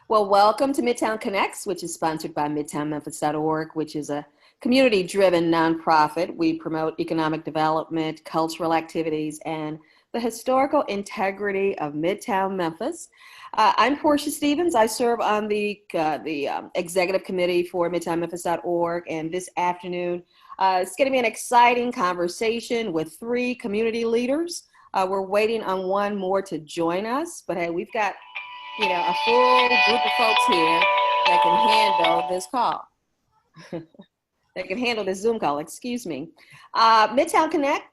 Well, welcome to Midtown Connects, which is sponsored by MidtownMemphis.org, which is a community-driven nonprofit. We promote economic development, cultural activities, and the historical integrity of Midtown Memphis. I'm Porsche Stevens. I serve on the executive committee for MidtownMemphis.org, and this afternoon it's going to be an exciting conversation with three community leaders. We're waiting on one more to join us, but hey, we've got a full group of folks here that can handle this call, that can handle this Zoom call, excuse me. Midtown Connect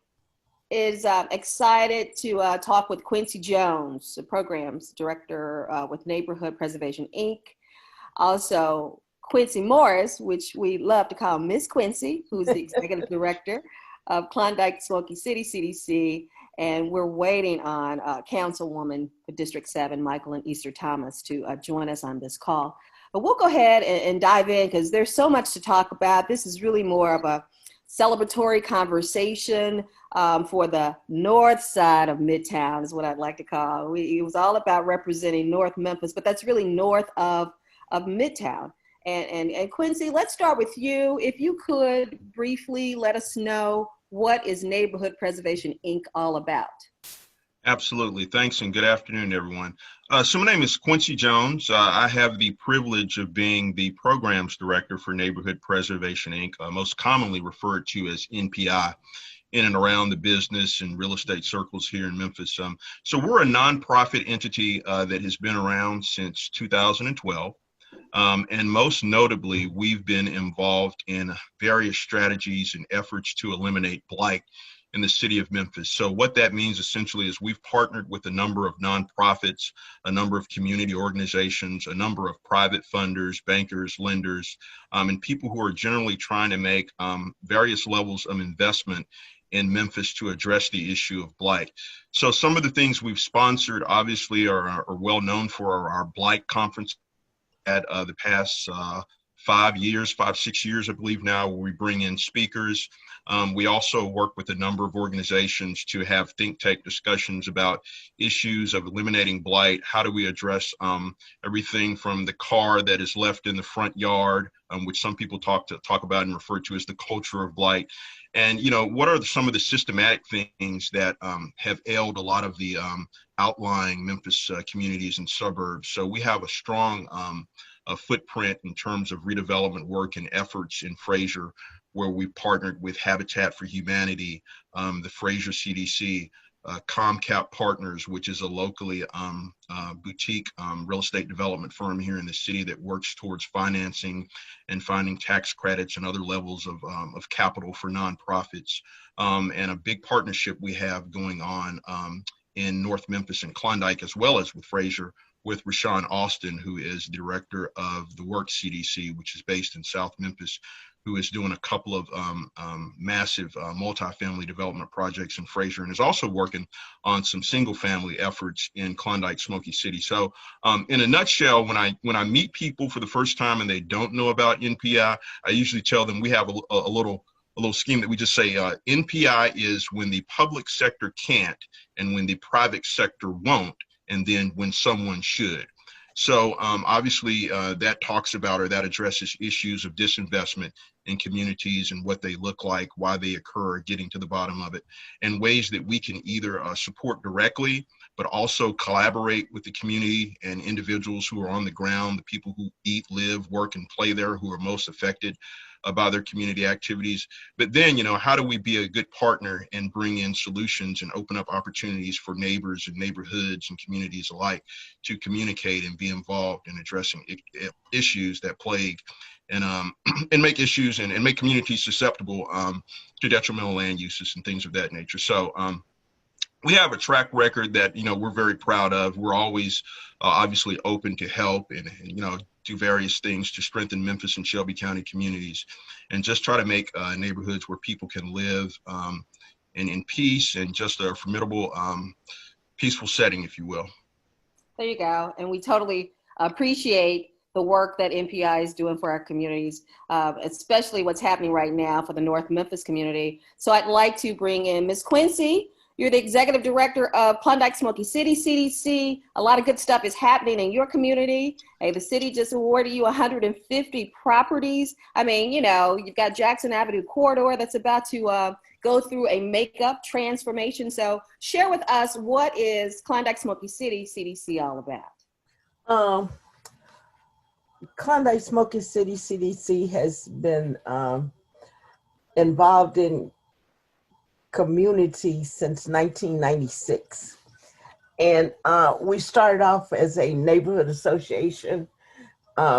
is excited to talk with Quincy Jones, the programs director with Neighborhood Preservation, Inc. Also, Quincy Morris, which we love to call Miss Quincy, who's the executive director of Klondike Smoky City CDC. And we're waiting on Councilwoman for District 7, Michael and Easter Thomas, to join us on this call. But we'll go ahead and dive in because there's so much to talk about. This is really more of a celebratory conversation for the north side of Midtown is what I'd like to call. It was all about representing North Memphis, but that's really north of Midtown. And Quincy, let's start with you. If you could briefly let us know, what is Neighborhood Preservation, Inc. all about? Absolutely. Thanks, and good afternoon, everyone. So my name is Quincy Jones. I have the privilege of being the programs director for Neighborhood Preservation, Inc., most commonly referred to as NPI, in and around the business and real estate circles here in Memphis. So we're a nonprofit entity that has been around since 2012. And most notably, we've been involved in various strategies and efforts to eliminate blight in the city of Memphis. So what that means essentially is we've partnered with a number of nonprofits, a number of community organizations, a number of private funders, bankers, lenders, and people who are generally trying to make various levels of investment in Memphis to address the issue of blight. So some of the things we've sponsored obviously are well known for our blight conference at the past 5 years, 6 years, I believe now, where we bring in speakers. We also work with a number of organizations to have think tank discussions about issues of eliminating blight. How do we address everything from the car that is left in the front yard, which some people talk about and refer to as the culture of blight. And, what are some of the systematic things that have ailed a lot of the outlying Memphis communities and suburbs? So we have a strong footprint in terms of redevelopment work and efforts in Fraser, where we've partnered with Habitat for Humanity, the Fraser CDC, ComCap Partners, which is a locally boutique real estate development firm here in the city that works towards financing and finding tax credits and other levels of capital for nonprofits. And a big partnership we have going on in North Memphis and Klondike, as well as with Fraser, with Rashawn Austin, who is director of the Work CDC, which is based in South Memphis, who is doing a couple of massive multifamily development projects in Fraser, and is also working on some single family efforts in Klondike Smoky City. So in a nutshell, when I meet people for the first time and they don't know about NPI, I usually tell them we have a little scheme that we just say NPI is when the public sector can't and when the private sector won't, and then when someone should. So obviously that talks about, or that addresses issues of disinvestment in communities and what they look like, why they occur, getting to the bottom of it, and ways that we can either support directly, but also collaborate with the community and individuals who are on the ground, the people who eat, live, work, and play there, who are most affected by their community activities. But then, how do we be a good partner and bring in solutions and open up opportunities for neighbors and neighborhoods and communities alike to communicate and be involved in addressing issues that plague and make issues and make communities susceptible to detrimental land uses and things of that nature. So we have a track record that, we're very proud of. We're always obviously open to help and do various things to strengthen Memphis and Shelby County communities and just try to make neighborhoods where people can live in peace and just a formidable, peaceful setting, if you will. There you go. And we totally appreciate the work that NPI is doing for our communities, especially what's happening right now for the North Memphis community. So I'd like to bring in Ms. Quincy You're the executive director of Klondike Smoky City, CDC. A lot of good stuff is happening in your community. Hey, the city just awarded you 150 properties. I mean, you know, you've got Jackson Avenue corridor that's about to go through a makeup transformation. So share with us, what is Klondike Smoky City, CDC all about? Klondike Smoky City, CDC has been involved in community since 1996. And we started off as a neighborhood association.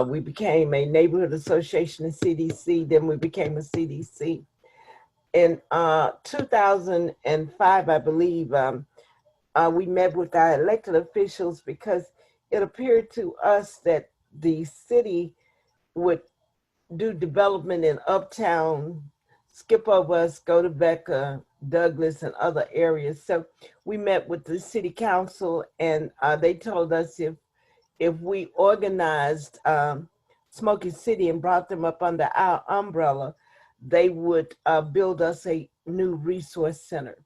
We became a neighborhood association in CDC, then we became a CDC. In 2005, I believe, we met with our elected officials because it appeared to us that the city would do development in Uptown, skip over us, go to Becca, Douglas, and other areas. So we met with the city council, and they told us if we organized Smoky City and brought them up under our umbrella, they would build us a new resource center.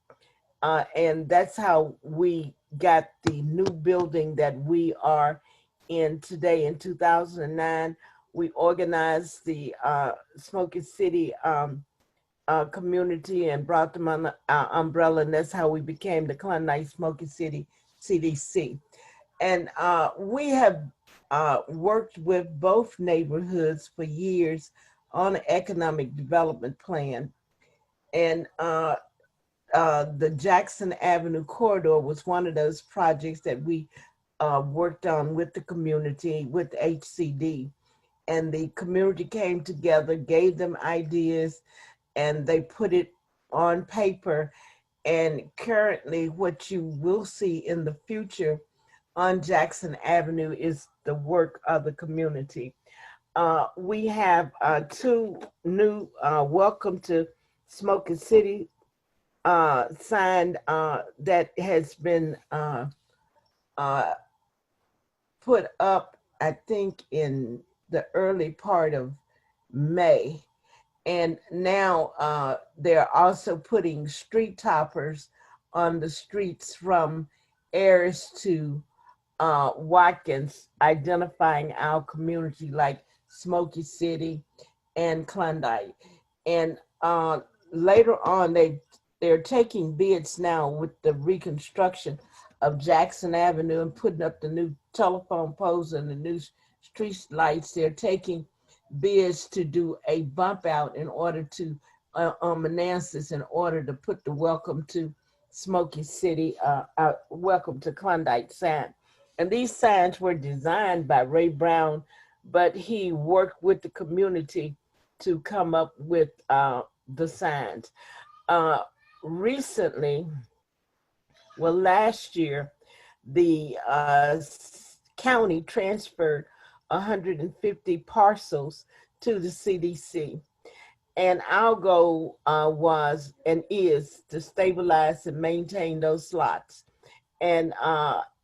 And that's how we got the new building that we are in today. In 2009, we organized the Smoky City community and brought them under our umbrella, and that's how we became the Klondike Smoky City CDC. And we have worked with both neighborhoods for years on an economic development plan. And the Jackson Avenue corridor was one of those projects that we worked on with the community, with HCD. And the community came together, gave them ideas, and they put it on paper. And currently what you will see in the future on Jackson Avenue is the work of the community. We have two new Welcome to Smoky City sign that has been put up, I think, in the early part of May. And now they're also putting street toppers on the streets from Ayers to Watkins, identifying our community like Smoky City and Klondike. And later on, they're taking bids now with the reconstruction of Jackson Avenue and putting up the new telephone poles and the new street lights. They're taking bids to do a bump out in order to on Manassas, in order to put the Welcome to Smoky City, Welcome to Klondike sign. And these signs were designed by Ray Brown, but he worked with the community to come up with the signs. Recently, well, last year, the county transferred 150 parcels to the CDC. And our goal was and is to stabilize and maintain those slots. And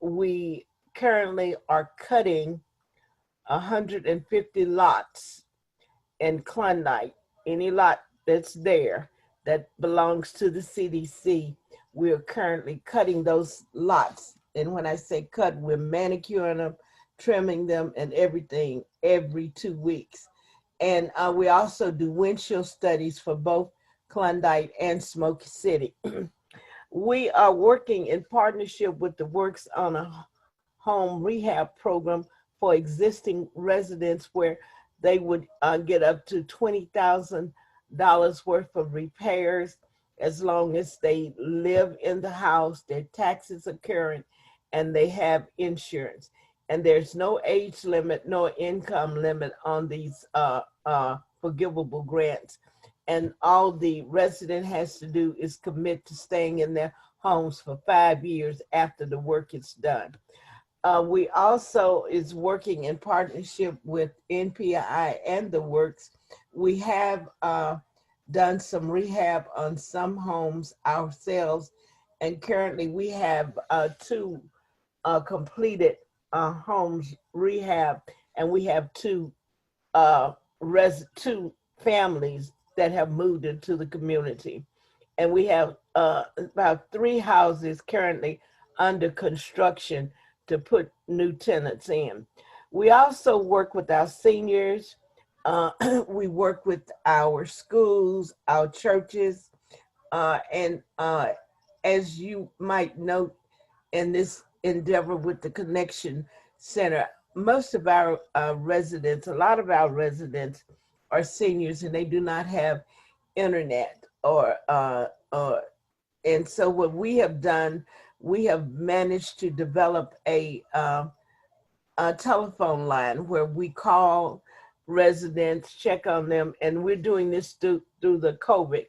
we currently are cutting 150 lots in Klondike. Any lot that's there that belongs to the CDC, we're currently cutting those lots. And when I say cut, we're manicuring them, trimming them, and everything every 2 weeks. And we also do windshield studies for both Klondike and Smoky City. We are working in partnership with the Works on a Home rehab program for existing residents, where they would get up to $20,000 worth of repairs as long as they live in the house, their taxes are current, and they have insurance. And there's no age limit, no income limit on these forgivable grants. And all the resident has to do is commit to staying in their homes for 5 years after the work is done. We also is working in partnership with NPI and the Works. We have done some rehab on some homes ourselves, and currently we have two completed homes rehab, and we have two families that have moved into the community. and we have about 3 houses currently under construction to put new tenants in. We also work with our seniors. We work with our schools, our churches, and as you might note in this endeavor with the Connection Center, most of our residents, a lot of our residents are seniors and they do not have internet and so what we have done, we have managed to develop a telephone line where we call residents, check on them, and we're doing this through the COVID.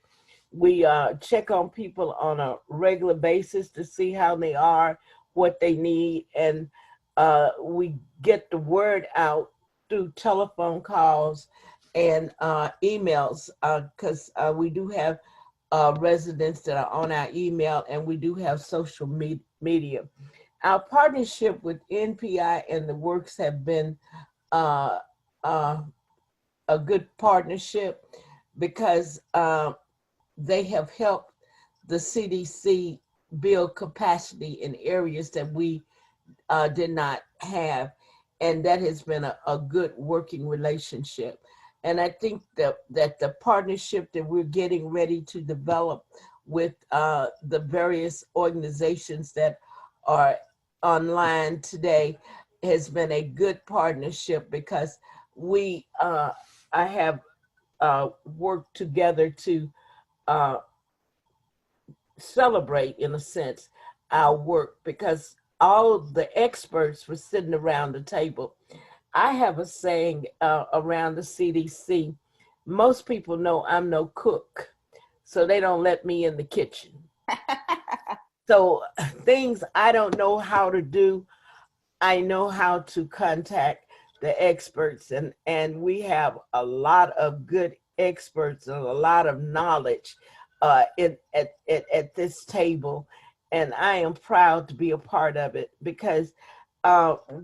We check on people on a regular basis to see how they are, what they need, and we get the word out through telephone calls and emails, because we do have residents that are on our email, and we do have social media. Our partnership with NPI and the Works have been uh, a good partnership because they have helped the CDC build capacity in areas that we did not have. And that has been a good working relationship. And I think that the partnership that we're getting ready to develop with the various organizations that are online today has been a good partnership because I have worked together to celebrate, in a sense, our work because all the experts were sitting around the table. I have a saying around the CDC. Most people know I'm no cook, so they don't let me in the kitchen. So things I don't know how to do, I know how to contact the experts, and we have a lot of good experts and a lot of knowledge at this table, and I am proud to be a part of it because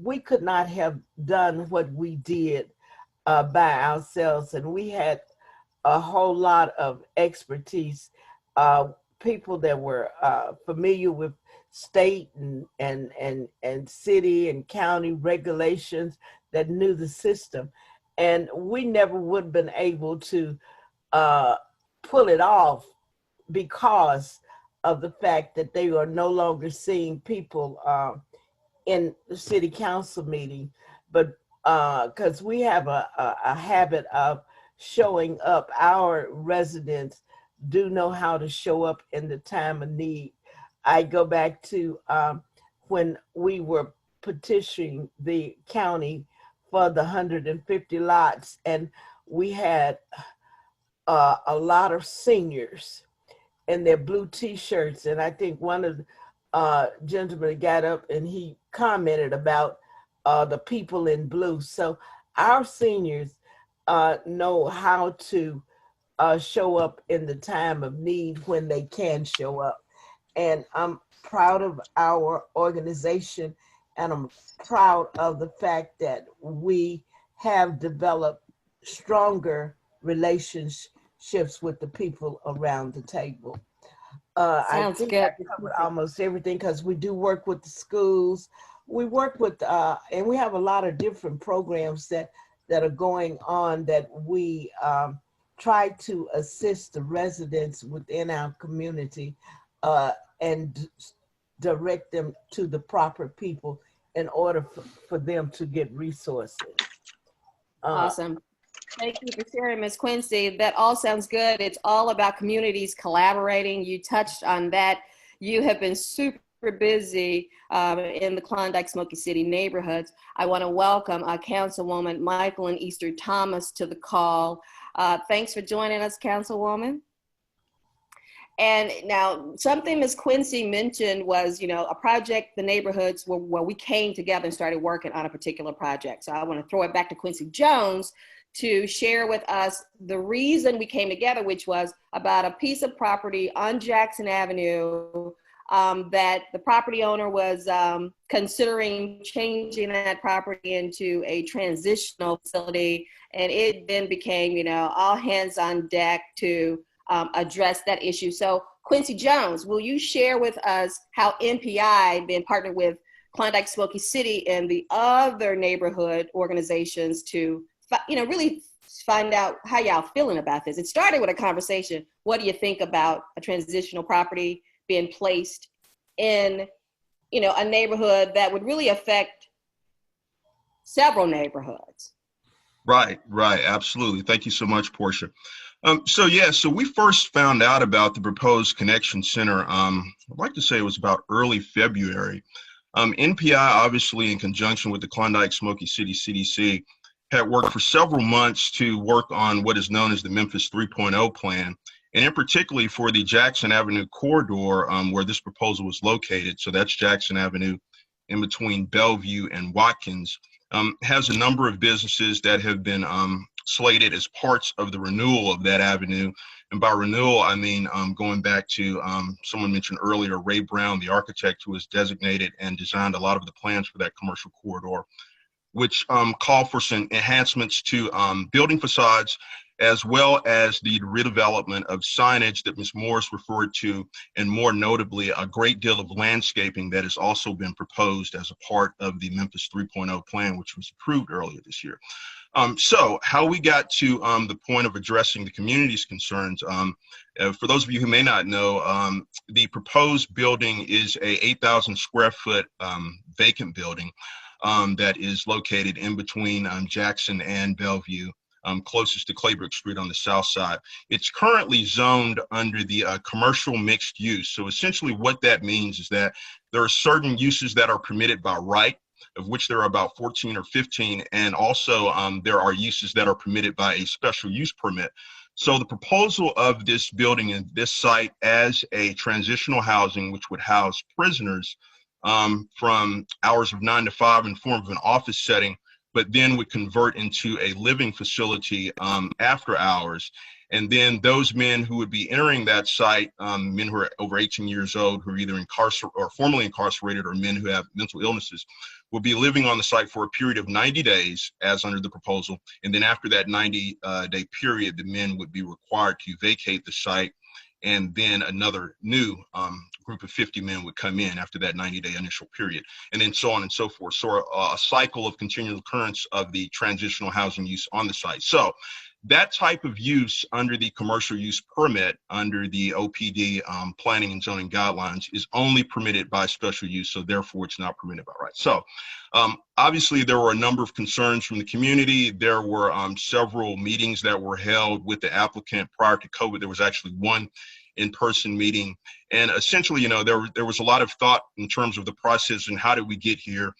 we could not have done what we did by ourselves, and we had a whole lot of expertise, people that were familiar with state and city and county regulations that knew the system. And we never would have been able to pull it off because of the fact that they are no longer seeing people in the city council meeting, but because we have a habit of showing up, our residents do know how to show up in the time of need. I go back to when we were petitioning the county for the 150 lots, and we had a lot of seniors in their blue t-shirts, and I think one of the gentlemen got up and he commented about the people in blue. So our seniors know how to show up in the time of need when they can show up. And I'm proud of our organization, and I'm proud of the fact that we have developed stronger relationships with the people around the table. I think good. I covered almost everything because we do work with the schools. We work with, and we have a lot of different programs that are going on that we try to assist the residents within our community and direct them to the proper people in order for them to get resources. Awesome. Thank you for sharing, Ms. Quincy. That all sounds good. It's all about communities collaborating. You touched on that. You have been super busy in the Klondike Smoky City neighborhoods. I want to welcome Councilwoman Michael and Easter Thomas to the call. Thanks for joining us, Councilwoman. And now something Ms. Quincy mentioned was, a project, the neighborhoods where we came together and started working on a particular project. So I want to throw it back to Quincy Jones to share with us the reason we came together, which was about a piece of property on Jackson Avenue that the property owner was considering changing that property into a transitional facility. And it then became, all hands on deck to address that issue. So Quincy Jones, will you share with us how NPI been partnered with Klondike Smoky City and the other neighborhood organizations to, really find out how y'all feeling about this? It started with a conversation. What do you think about a transitional property being placed in, a neighborhood that would really affect several neighborhoods? Right, absolutely. Thank you so much, Portia. So we first found out about the proposed connection center, I'd like to say it was about early February. NPI, obviously in conjunction with the Klondike Smoky City CDC, had worked for several months to work on what is known as the Memphis 3.0 plan, and in particularly for the Jackson Avenue corridor where this proposal was located. So that's Jackson Avenue in between Bellevue and Watkins. Has a number of businesses that have been slated as parts of the renewal of that avenue. And by renewal, I mean going back to someone mentioned earlier, Ray Brown, the architect who has designated and designed a lot of the plans for that commercial corridor, which call for some enhancements to building facades, as well as the redevelopment of signage that Ms. Morris referred to, and more notably, a great deal of landscaping that has also been proposed as a part of the Memphis 3.0 plan, which was approved earlier this year. So how we got to the point of addressing the community's concerns, for those of you who may not know, the proposed building is a 8,000 square foot vacant building that is located in between Jackson and Bellevue, closest to Claybrook Street on the south side. It's currently zoned under the commercial mixed use. So essentially what that means is that there are certain uses that are permitted by right, of which there are about 14 or 15, and also there are uses that are permitted by a special use permit. So the proposal of this building and this site as a transitional housing, which would house prisoners from hours of 9 to 5 in form of an office setting, but then would convert into a living facility after hours. And then those men who would be entering that site, men who are over 18 years old, who are either incarcerated or formerly incarcerated, or men who have mental illnesses, will be living on the site for a period of 90 days, as under the proposal. And then after that 90-day period, the men would be required to vacate the site, and then another new group of 50 men would come in after that 90-day initial period, and then so on and so forth. So a cycle of continual occurrence of the transitional housing use on the site. So that type of use under the commercial use permit, under the OPD planning and zoning guidelines, is only permitted by special use, so therefore it's not permitted by right. So obviously there were a number of concerns from the community. There were several meetings that were held with the applicant prior to COVID. There was actually one in-person meeting, and essentially, there was a lot of thought in terms of the process and how did we get here.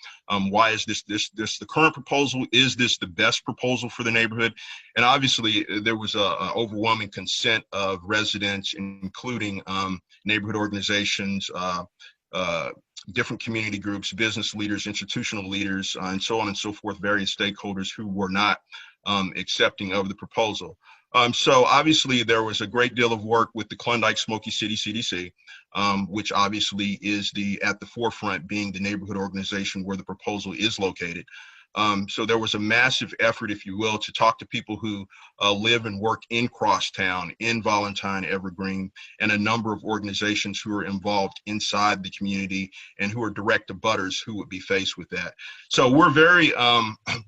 Why is this the current proposal? Is this the best proposal for the neighborhood? And obviously, there was a overwhelming consent of residents, including neighborhood organizations, different community groups, business leaders, institutional leaders, and so on and so forth, various stakeholders who were not accepting of the proposal. So obviously there was a great deal of work with the Klondike Smoky City CDC, which obviously is at the forefront, being the neighborhood organization where the proposal is located. So there was a massive effort, if you will, to talk to people who live and work in Crosstown, in Valentine, Evergreen, and a number of organizations who are involved inside the community and who are direct abutters who would be faced with that. So we're very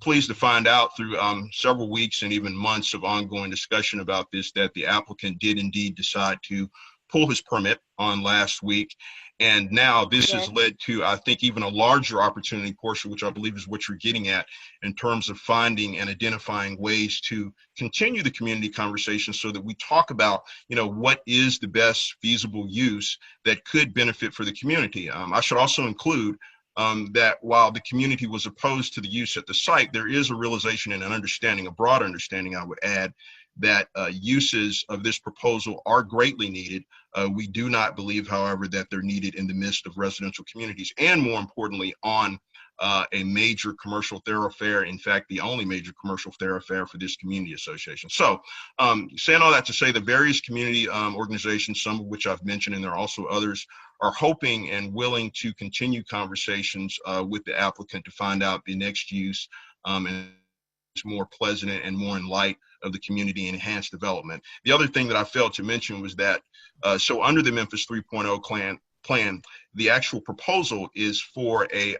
pleased to find out through several weeks and even months of ongoing discussion about this, that the applicant did indeed decide to pull his permit on last week. And now this has led to, I think, even a larger opportunity, Portia, which I believe is what you're getting at, in terms of finding and identifying ways to continue the community conversation so that we talk about, what is the best feasible use that could benefit for the community. I should also include that while the community was opposed to the use at the site, there is a realization and an understanding, a broad understanding, I would add, that uses of this proposal are greatly needed. We do not believe, however, that they're needed in the midst of residential communities, and more importantly, on a major commercial thoroughfare, in fact, the only major commercial thoroughfare for this community association. So saying all that to say, the various community organizations, some of which I've mentioned, and there are also others, are hoping and willing to continue conversations with the applicant to find out the next use and more pleasant and more in light of the community enhanced development. The other thing that I failed to mention was that, so under the Memphis 3.0 plan, the actual proposal is for a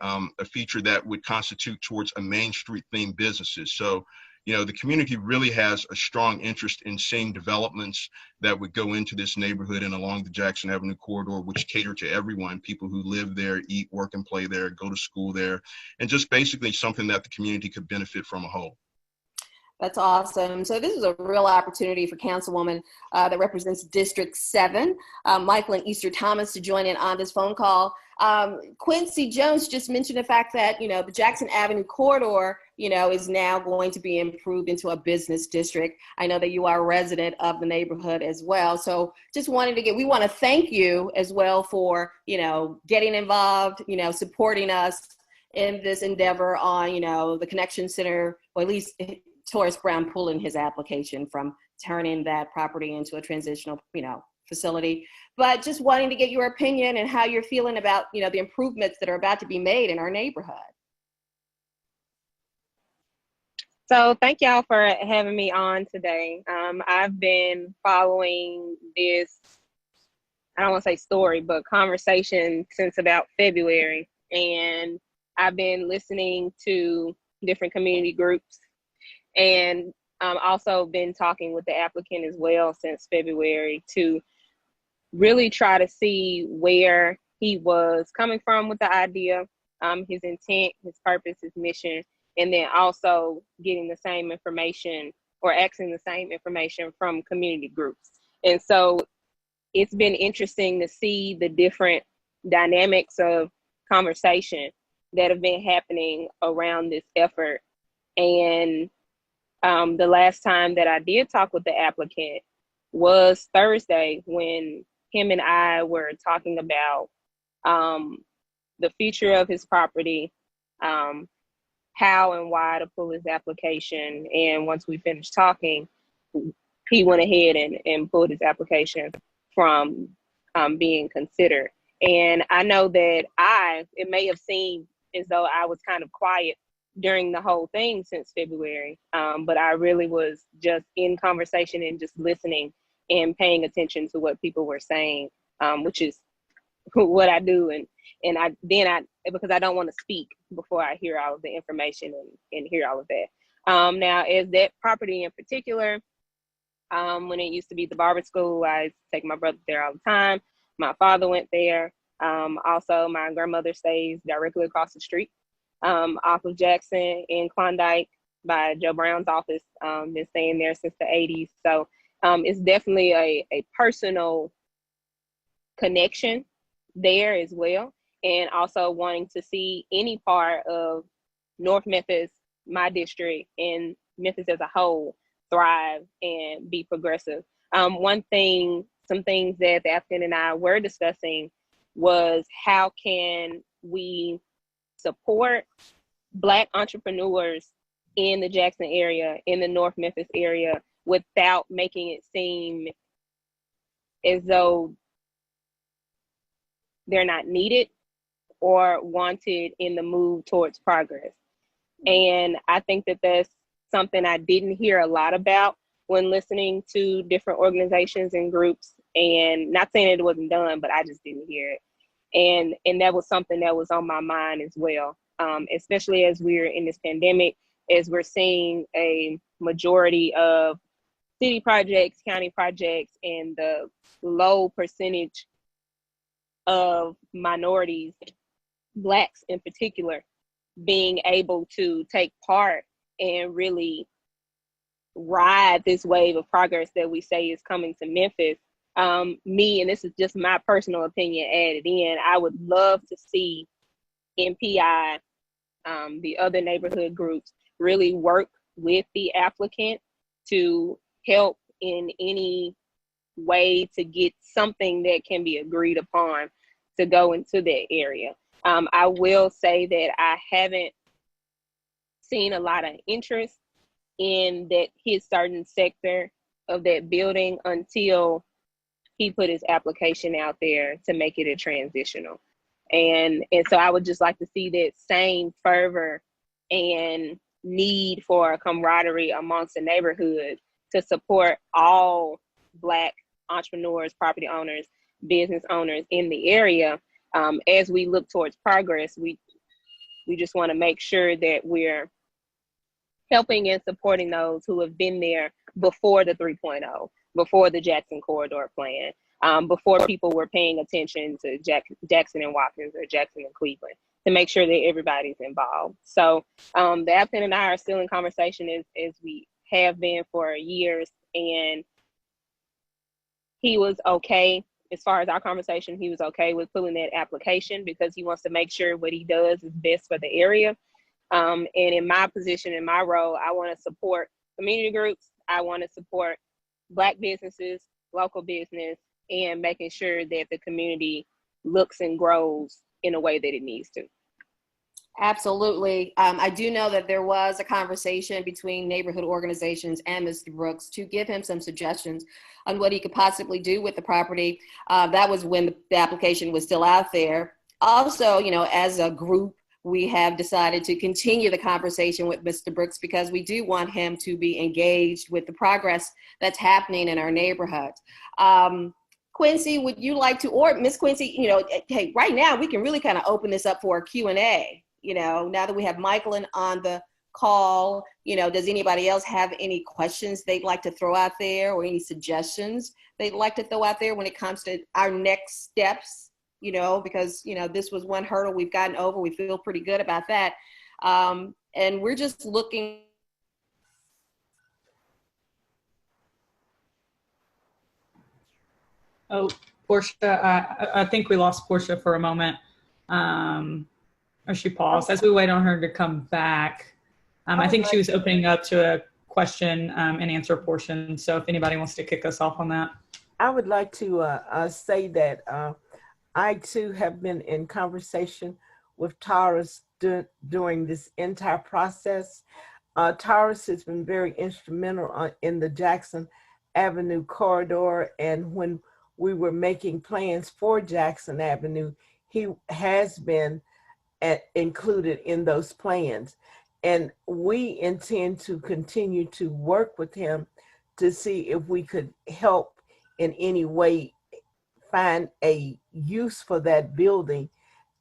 feature that would constitute towards a Main Street themed businesses. So, you know, the community really has a strong interest in seeing developments that would go into this neighborhood and along the Jackson Avenue corridor, which cater to everyone, people who live there, eat, work, and play there, go to school there, and just basically something that the community could benefit from a whole. That's awesome. So this is a real opportunity for Councilwoman that represents District 7, Michael and Easter Thomas, to join in on this phone call. Quincy Jones just mentioned the fact that, you know, the Jackson Avenue corridor, you know, is now going to be improved into a business district. I know that you are a resident of the neighborhood as well. So just wanted to we want to thank you as well for, you know, getting involved, you know, supporting us in this endeavor on, you know, the Connection Center, or at least Taurus Brown pulling his application from turning that property into a transitional, you know, facility. But just wanting to get your opinion and how you're feeling about, you know, the improvements that are about to be made in our neighborhood. So thank y'all for having me on today. I've been following this, I don't want to say story, but conversation since about February. And I've been listening to different community groups, and also been talking with the applicant as well since February to really try to see where he was coming from with the idea, his intent, his purpose, his mission, and then also getting the same information or asking the same information from community groups. And so it's been interesting to see the different dynamics of conversation that have been happening around this effort. And the last time that I did talk with the applicant was Thursday, when him and I were talking about the future of his property, how and why to pull his application. And once we finished talking, he went ahead and pulled his application from being considered. And I know that it may have seemed as though I was kind of quiet during the whole thing since February, but I really was just in conversation and just listening and paying attention to what people were saying, which is what I do. And I because I don't want to speak before I hear all of the information and hear all of that. Now, as that property in particular, when it used to be the barber school, I used to take my brother there all the time. My father went there. Also, my grandmother stays directly across the street, off of Jackson in Klondike by Joe Brown's office. Been staying there since the 80s. So it's definitely a personal connection there as well. And also wanting to see any part of North Memphis, my district, and Memphis as a whole thrive and be progressive. Some things that the applicant and I were discussing was how can we support Black entrepreneurs in the Jackson area, in the North Memphis area, without making it seem as though they're not needed or wanted in the move towards progress. And I think that that's something I didn't hear a lot about when listening to different organizations and groups, and not saying that it wasn't done, but I just didn't hear it. And that was something that was on my mind as well, especially as we're in this pandemic, as we're seeing a majority of city projects, county projects, and the low percentage of minorities, Blacks in particular, being able to take part and really ride this wave of progress that we say is coming to Memphis. Me, and this is just my personal opinion added in, I would love to see MPI, the other neighborhood groups, really work with the applicant to help in any way to get something that can be agreed upon to go into that area. I will say that I haven't seen a lot of interest in that his certain sector of that building until he put his application out there to make it a transitional. And so I would just like to see that same fervor and need for camaraderie amongst the neighborhood to support all Black entrepreneurs, property owners, business owners in the area. As we look towards progress, we just want to make sure that we're helping and supporting those who have been there before the 3.0, before the Jackson Corridor Plan, before people were paying attention to Jackson and Watkins or Jackson and Cleveland, to make sure that everybody's involved. So the applicant and I are still in conversation as we have been for years, and he was okay. As far as our conversation, he was okay with pulling that application because he wants to make sure what he does is best for the area. And in my position, in my role, I want to support community groups. I want to support Black businesses, local business, and making sure that the community looks and grows in a way that it needs to. Absolutely. I do know that there was a conversation between neighborhood organizations and Mr. Brooks to give him some suggestions on what he could possibly do with the property. That was when the application was still out there. Also, as a group, we have decided to continue the conversation with Mr. Brooks because we do want him to be engaged with the progress that's happening in our neighborhood. Quincy, would you like to, or Miss Quincy, hey, right now we can really kind of open this up for a Q&A. Now that we have Michael on the call, does anybody else have any questions they'd like to throw out there or any suggestions they'd like to throw out there when it comes to our next steps? Because, this was one hurdle we've gotten over. We feel pretty good about that. And we're just looking. Oh, Portia, I think we lost Portia for a moment. Or she paused as we wait on her to come back. I think she was opening up to a question and answer portion. So if anybody wants to kick us off on that. I would like to say that I too have been in conversation with Taurus during this entire process. Taurus has been very instrumental in the Jackson Avenue corridor, and when we were making plans for Jackson Avenue, he has been included in those plans. And we intend to continue to work with him to see if we could help in any way find a use for that building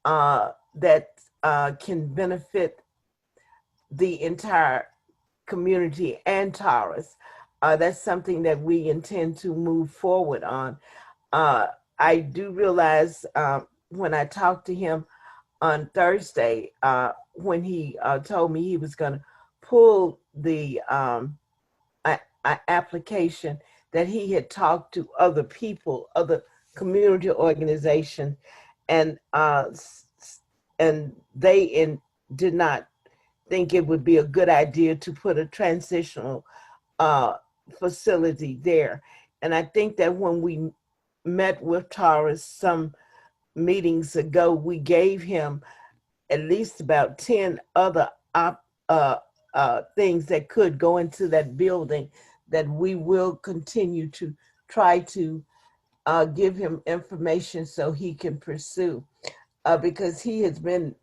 that can benefit the entire community and Taurus. That's something that we intend to move forward on. I do realize when I talked to him on Thursday, when he told me he was going to pull the application, that he had talked to other people, other community organizations, and they did not think it would be a good idea to put a transitional facility there. And I think that when we met with Taurus some meetings ago, we gave him at least about 10 other things that could go into that building that we will continue to try to give him information so he can pursue, because he has been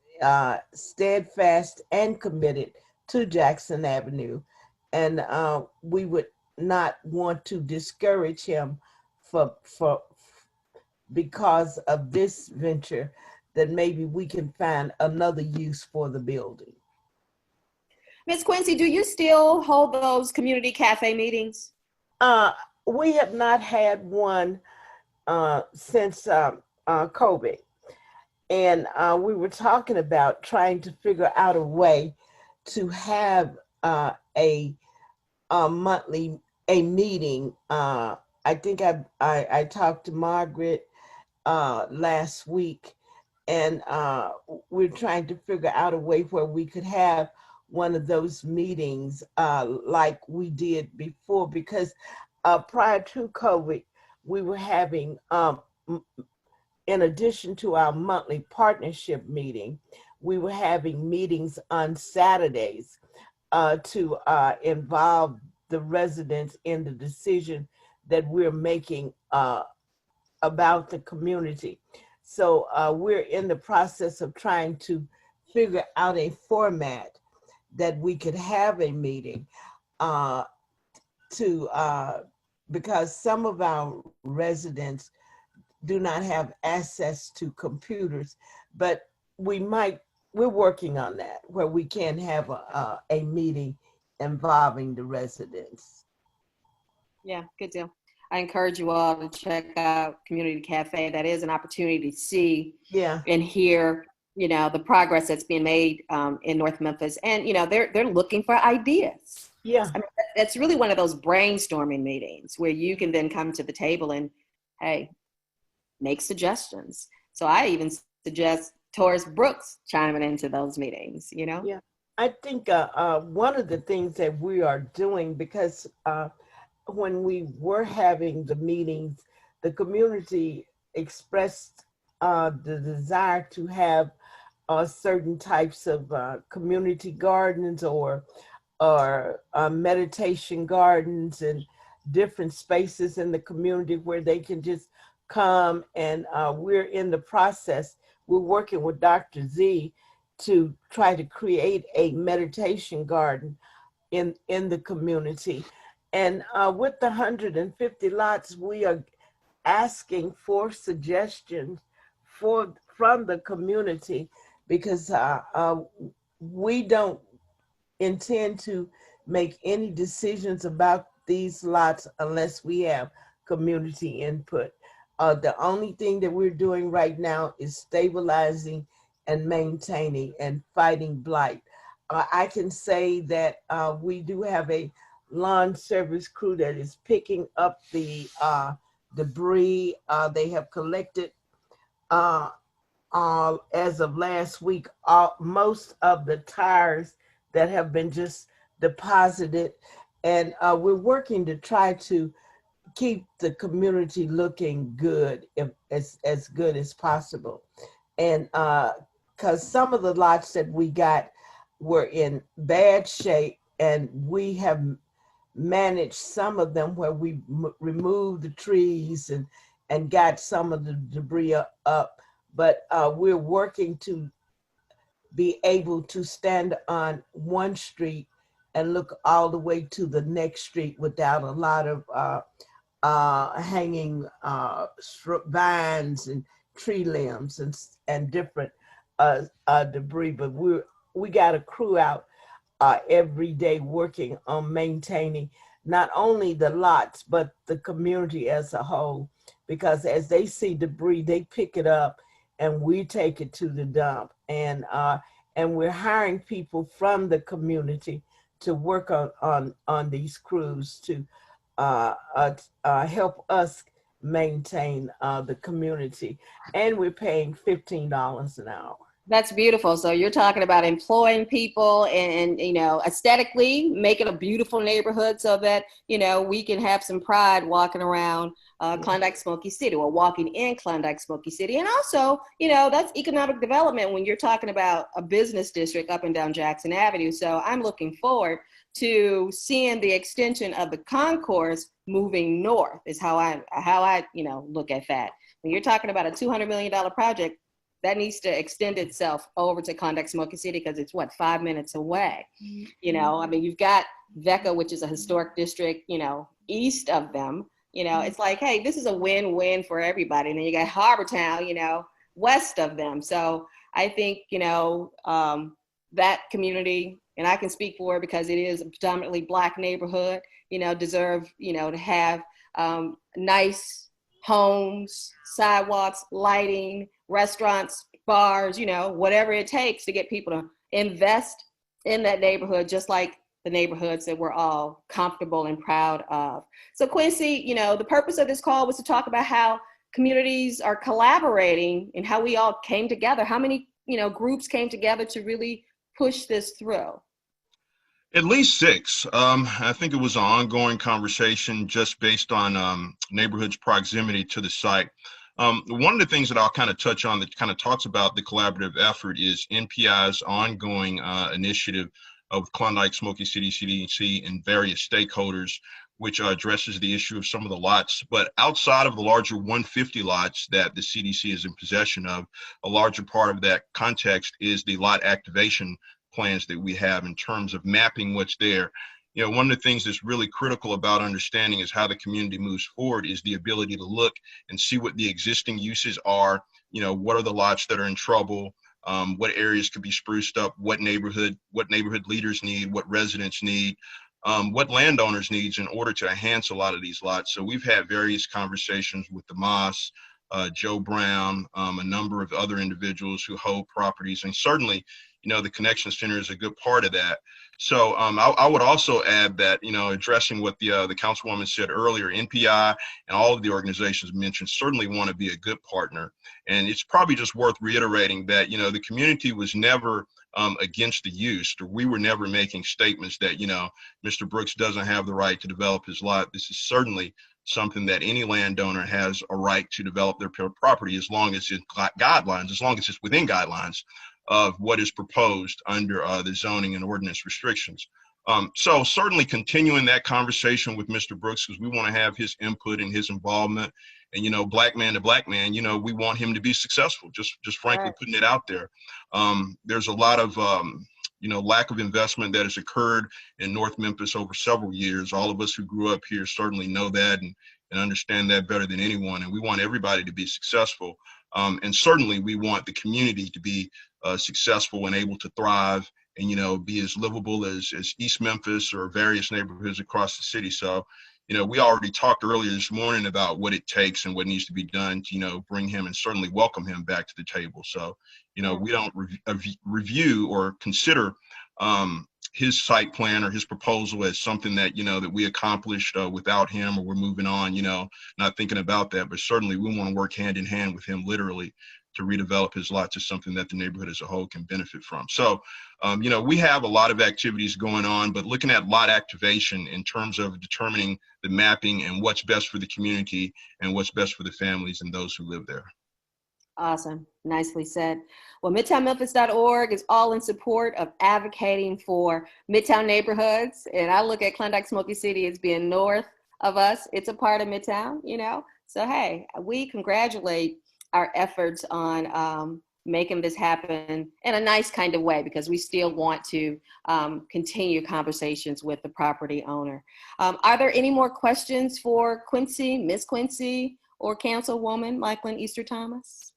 steadfast and committed to Jackson Avenue. And we would not want to discourage him because of this venture, that maybe we can find another use for the building. Ms. Quincy, do you still hold those community cafe meetings? We have not had one since COVID. And we were talking about trying to figure out a way to have a monthly meeting. I think I talked to Margaret last week, and we're trying to figure out a way where we could have one of those meetings like we did before, because prior to COVID, we were having, in addition to our monthly partnership meeting, we were having meetings on Saturdays to involve the residents in the decision that we're making about the community. So we're in the process of trying to figure out a format that we could have a meeting to because some of our residents do not have access to computers, but we're working on that where we can have a meeting involving the residents. Yeah, good deal. I encourage you all to check out Community Cafe. That is an opportunity to see and hear, the progress that's being made in North Memphis. And, they're looking for ideas. Yeah. I mean, that's really one of those brainstorming meetings where you can then come to the table and, hey, make suggestions. So I even suggest Taurus Brooks chiming into those meetings, Yeah. I think one of the things that we are doing, because when we were having the meetings, the community expressed the desire to have certain types of community gardens or meditation gardens and different spaces in the community where they can just come. And we're in the process. We're working with Dr. Z to try to create a meditation garden in the community. And with the 150 lots, we are asking for suggestions from the community, because we don't intend to make any decisions about these lots unless we have community input. The only thing that we're doing right now is stabilizing and maintaining and fighting blight. I can say that we do have a lawn service crew that is picking up the debris. They have collected, as of last week, most of the tires that have been just deposited. And we're working to try to keep the community looking good, as good as possible. And because some of the lots that we got were in bad shape, and we have managed some of them where we removed the trees and got some of the debris up. But we're working to be able to stand on one street and look all the way to the next street without a lot of hanging vines and tree limbs and different debris. But we got a crew out every day working on maintaining not only the lots, but the community as a whole, because as they see debris, they pick it up and we take it to the dump. And we're hiring people from the community to work on these crews to help us maintain the community. And we're paying $15 an hour. That's beautiful. So you're talking about employing people and aesthetically make it a beautiful neighborhood so that, we can have some pride walking around Klondike Smoky City or walking in Klondike Smoky City. And also, that's economic development when you're talking about a business district up and down Jackson Avenue. So I'm looking forward to seeing the extension of the concourse moving north is how I look at that. When you're talking about a $200 million project, that needs to extend itself over to Klondike Smoky City because it's 5 minutes away. You've got Vecca, which is a historic district, east of them. It's like, hey, this is a win-win for everybody. And then you got Harbor Town, west of them. So I think, that community, and I can speak for it because it is a predominantly Black neighborhood, deserve, to have nice homes, sidewalks, lighting, restaurants, bars, whatever it takes to get people to invest in that neighborhood, just like the neighborhoods that we're all comfortable and proud of. So Quincy, the purpose of this call was to talk about how communities are collaborating and how we all came together. How many, groups came together to really push this through? At least 6. I think it was an ongoing conversation just based on neighborhoods' proximity to the site. One of the things that I'll kind of touch on that kind of talks about the collaborative effort is NPI's ongoing initiative of Klondike Smoky City CDC and various stakeholders, which addresses the issue of some of the lots. But outside of the larger 150 lots that the CDC is in possession of, a larger part of that context is the lot activation plans that we have in terms of mapping what's there. You know, one of the things that's really critical about understanding is how the community moves forward is the ability to look and see what the existing uses are. You know, what are the lots that are in trouble? What areas could be spruced up? What neighborhood leaders need? What residents need? What landowners needs in order to enhance a lot of these lots. So we've had various conversations with the Moss, Joe Brown, a number of other individuals who hold properties, and certainly, you know, the Connection Center is a good part of that. So I would also add that, you know, addressing what the councilwoman said earlier, NPI and all of the organizations mentioned certainly want to be a good partner. And it's probably just worth reiterating that, you know, the community was never against the use, or we were never making statements that, you know, Mr. Brooks doesn't have the right to develop his lot. This is certainly something that any landowner has a right to develop their property as long as it's guidelines, as long as it's within guidelines of what is proposed under the zoning and ordinance restrictions. So certainly continuing that conversation with Mr. Brooks, because we want to have his input and his involvement. And, you know, black man to black man, you know, we want him to be successful, just frankly putting it out there. There's a lot of, you know, lack of investment that has occurred in North Memphis over several years. All of us who grew up here certainly know that and understand that better than anyone. And we want everybody to be successful. And certainly we want the community to be successful and able to thrive and, you know, be as livable as East Memphis or various neighborhoods across the city. So, you know, we already talked earlier this morning about what it takes and what needs to be done to, you know, bring him and certainly welcome him back to the table. So, you know, we don't review or consider his site plan or his proposal as something that, you know, that we accomplished without him, or we're moving on, you know, not thinking about that. But certainly we want to work hand in hand with him literally to redevelop his lot to something that the neighborhood as a whole can benefit from. So, you know, we have a lot of activities going on, but looking at lot activation in terms of determining the mapping and what's best for the community and what's best for the families and those who live there. Awesome. Nicely said. Well, MidtownMemphis.org is all in support of advocating for Midtown neighborhoods. And I look at Klondike Smoky City as being north of us. It's a part of Midtown, you know. So, hey, we congratulate our efforts on making this happen in a nice kind of way, because we still want to continue conversations with the property owner. Are there any more questions for Quincy, Miss Quincy, or Councilwoman Michaelyn Easter Thomas?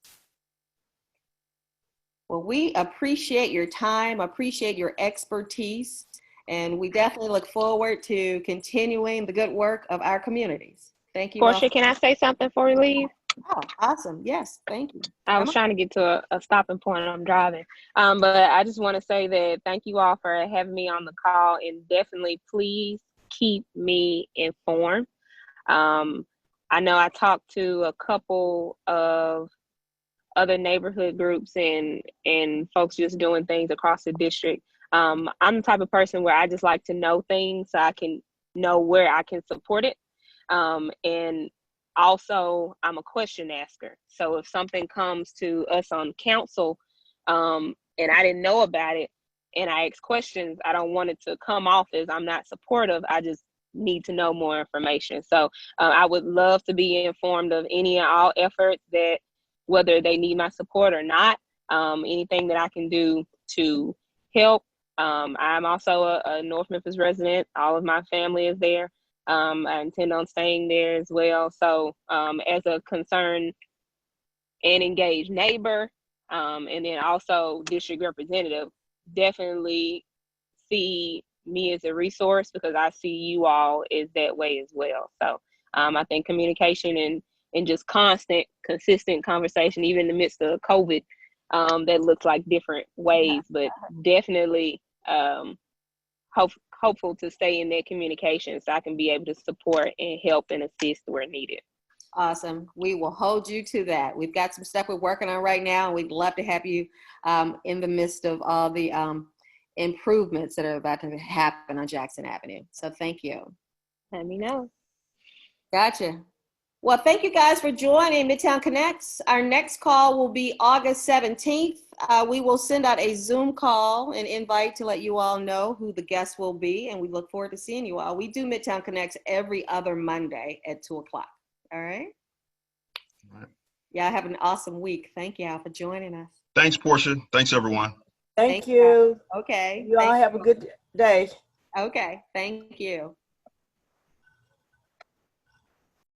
Well, we appreciate your time, appreciate your expertise, and we definitely look forward to continuing the good work of our communities. Thank you. Porsche, can I say something before we leave? Oh, awesome. Yes, thank you. I was trying to get to a stopping point. I'm driving. But I just want to say that thank you all for having me on the call, and definitely please keep me informed. I know I talked to a couple of other neighborhood groups and folks just doing things across the district. I'm the type of person where I just like to know things so I can know where I can support it. And also, I'm a question asker. So if something comes to us on council and I didn't know about it and I ask questions, I don't want it to come off as I'm not supportive. I just need to know more information. So I would love to be informed of any and all efforts that, whether they need my support or not, anything that I can do to help. I'm also a North Memphis resident. All of my family is there. I intend on staying there as well. So as a concerned and engaged neighbor, and then also district representative, definitely see me as a resource, because I see you all as that way as well. So I think communication and just constant, consistent conversation, even in the midst of COVID, that looks like different ways, but definitely hopeful to stay in that communication so I can be able to support and help and assist where needed. Awesome. We will hold you to that. We've got some stuff we're working on right now, and we'd love to have you in the midst of all the improvements that are about to happen on Jackson Avenue. So thank you. Let me know. Gotcha. Well, thank you guys for joining Midtown Connects. Our next call will be August 17th. We will send out a Zoom call and invite to let you all know who the guests will be, and we look forward to seeing you all. We do Midtown Connects every other Monday at 2 o'clock. All right? All right. Yeah, have an awesome week. Thank you all for joining us. Thanks, Porsche. Thanks, everyone. Thank you. Okay. You all have a good day. Okay. Thank you.